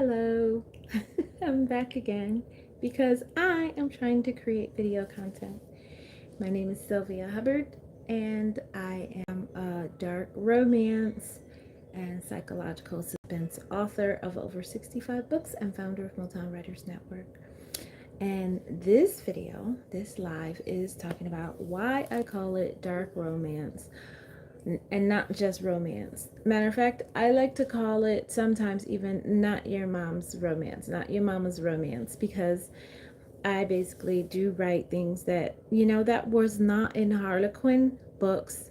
Hello, I'm back again because I am trying to create video content. My name is Sylvia Hubbard, and I am a dark romance and psychological suspense author of over 65 books and founder of Motown Writers Network. And this video, this live, is talking about why I call it dark romance and not just romance. Matter of fact, I like to call it sometimes even not your mom's romance, not your mama's romance, because I basically do write things that, that was not in Harlequin books,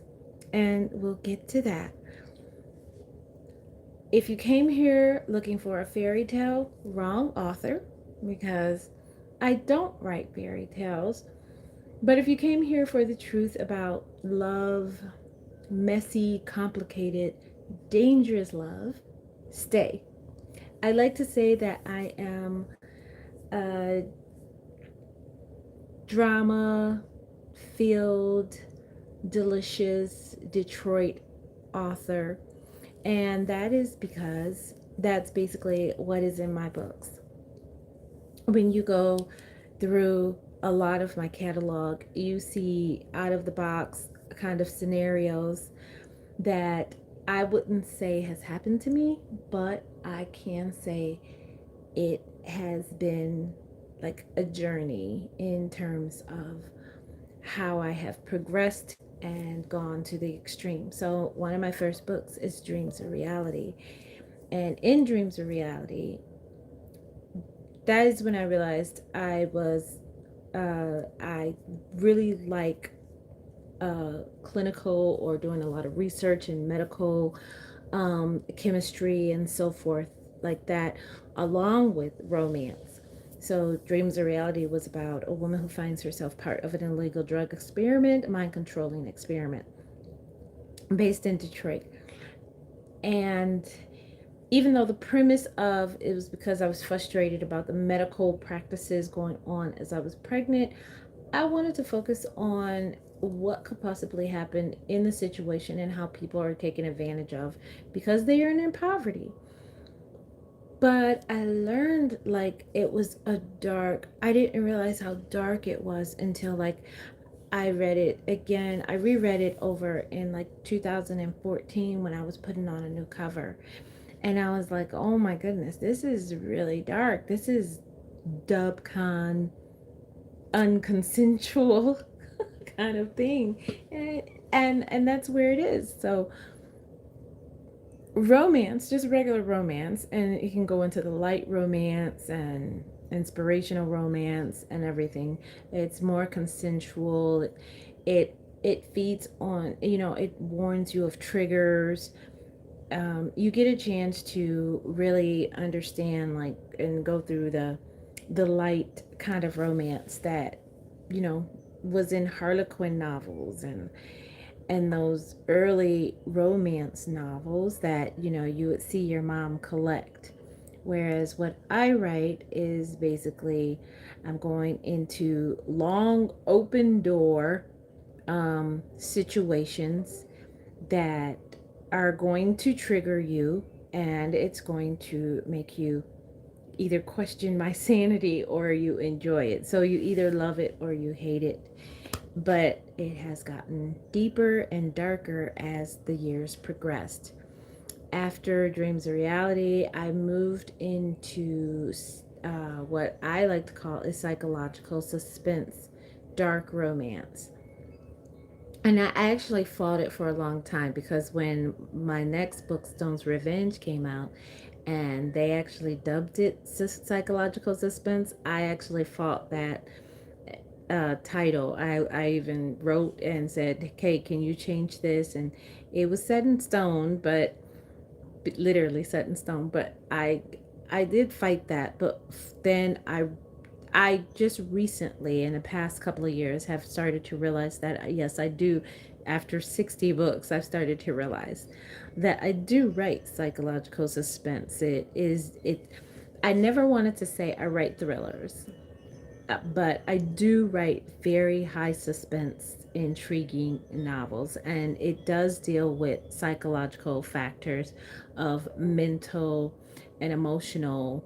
and we'll get to that. If you came here looking for a fairy tale, wrong author, because I don't write fairy tales. But if you came here for the truth about love, messy, complicated, dangerous love, stay. I like to say that I am a drama filled, delicious Detroit author. And that is because that's basically what is in my books. When you go through a lot of my catalog, you see out of the box kind of scenarios that I wouldn't say has happened to me, but I can say it has been like a journey in terms of how I have progressed and gone to the extreme. So one of my first books is Dreams of Reality. And in Dreams of Reality, that is when I realized I really like clinical or doing a lot of research in medical chemistry and so forth like that, along with romance. So Dreams of Reality was about a woman who finds herself part of an illegal drug experiment, mind controlling experiment, based in Detroit. And even though the premise of it was because I was frustrated about the medical practices going on as I was pregnant, I wanted to focus on what could possibly happen in the situation and how people are taken advantage of because they are in poverty. But I learned like it was I didn't realize how dark it was until like I read it again. I reread it over in like 2014 when I was putting on a new cover. And I was like, oh my goodness, this is really dark. This is dubcon unconsensual kind of thing. And that's where it is. So romance, just regular romance, and you can go into the light romance and inspirational romance and everything. It's more consensual. It feeds on, it warns you of triggers. You get a chance to really understand like and go through the light kind of romance that was in Harlequin novels and those early romance novels that you would see your mom collect. Whereas what I write is basically I'm going into long open door situations that are going to trigger you, and it's going to make you either question my sanity or you enjoy it. So you either love it or you hate it. But it has gotten deeper and darker as the years progressed. After Dreams of Reality, I moved into what I like to call a psychological suspense, dark romance. And I actually fought it for a long time because when my next book, Stone's Revenge, came out and they actually dubbed it psychological suspense, I actually fought that title. I even wrote and said, "Okay, can you change this?" And it was set in stone, but literally set in stone. But I did fight that. But then I just recently, in the past couple of years, have started to realize that yes, I do. After 60 books, I've started to realize that I do write psychological suspense. It. I never wanted to say I write thrillers, but I do write very high suspense, intriguing novels, and it does deal with psychological factors of mental an emotional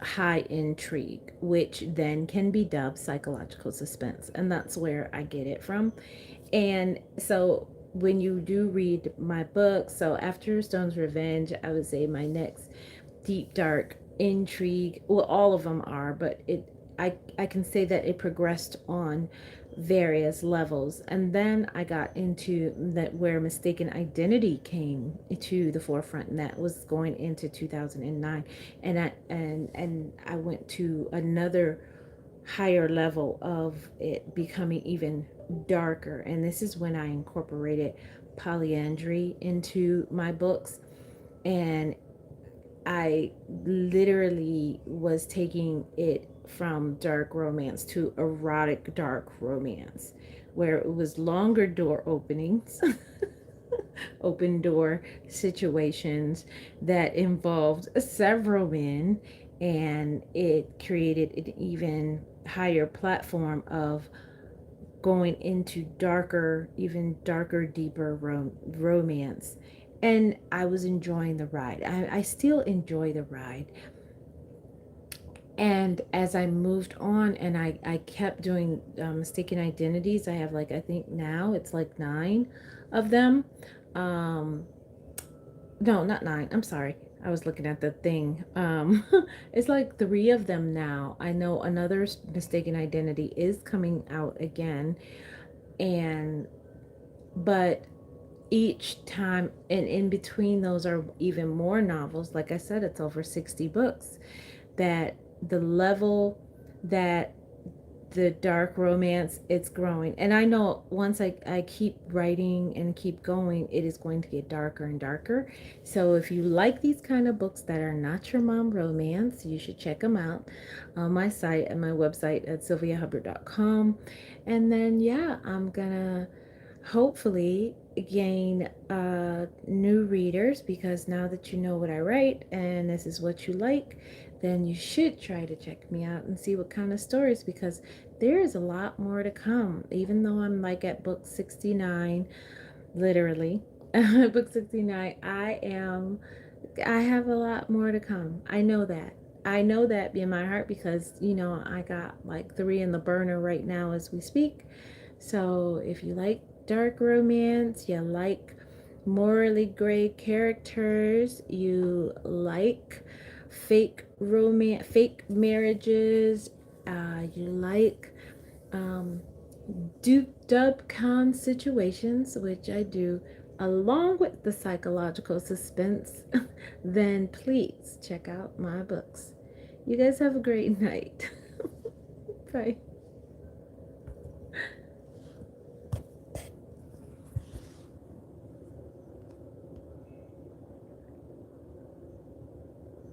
high intrigue, which then can be dubbed psychological suspense. And that's where I get it from. And so when you do read my book, so after Stone's Revenge, I would say my next deep dark intrigue, well, all of them are, but I can say that it progressed on various levels. And then I got into that where mistaken identity came to the forefront, and that was going into 2009. And I went to another higher level of it becoming even darker. And this is when I incorporated polyandry into my books. And I literally was taking it from dark romance to erotic dark romance, where it was longer door openings, open door situations that involved several men, and it created an even higher platform of going into darker, even darker, deeper romance. And I was enjoying the ride. I still enjoy the ride. And as I moved on and I kept doing mistaken identities, I have like, I think now it's like 9 of them. Um, no, not 9. I'm sorry. I was looking at the thing. It's like 3 of them now. I know another mistaken identity is coming out again. And, but each time, and in between those are even more novels. Like I said, it's over 60 books. That the level that the dark romance, it's growing. And I know once I keep writing and keep going, it is going to get darker and darker. So if you like these kind of books that are not your mom romance, you should check them out on my site and my website at sylviahubbard.com. And then, yeah, I'm gonna hopefully gain new readers, because now that you know what I write and this is what you like, then you should try to check me out and see what kind of stories, because there is a lot more to come. Even though I'm like at book 69, literally, book 69, I have a lot more to come. I know that. I know that in my heart, because, you know, I got like 3 in the burner right now as we speak. So if you like dark romance, you like morally gray characters, you like fake romance, fake marriages, you like dupe dub con situations, which I do, along with the psychological suspense, then please check out my books. You guys have a great night. Bye.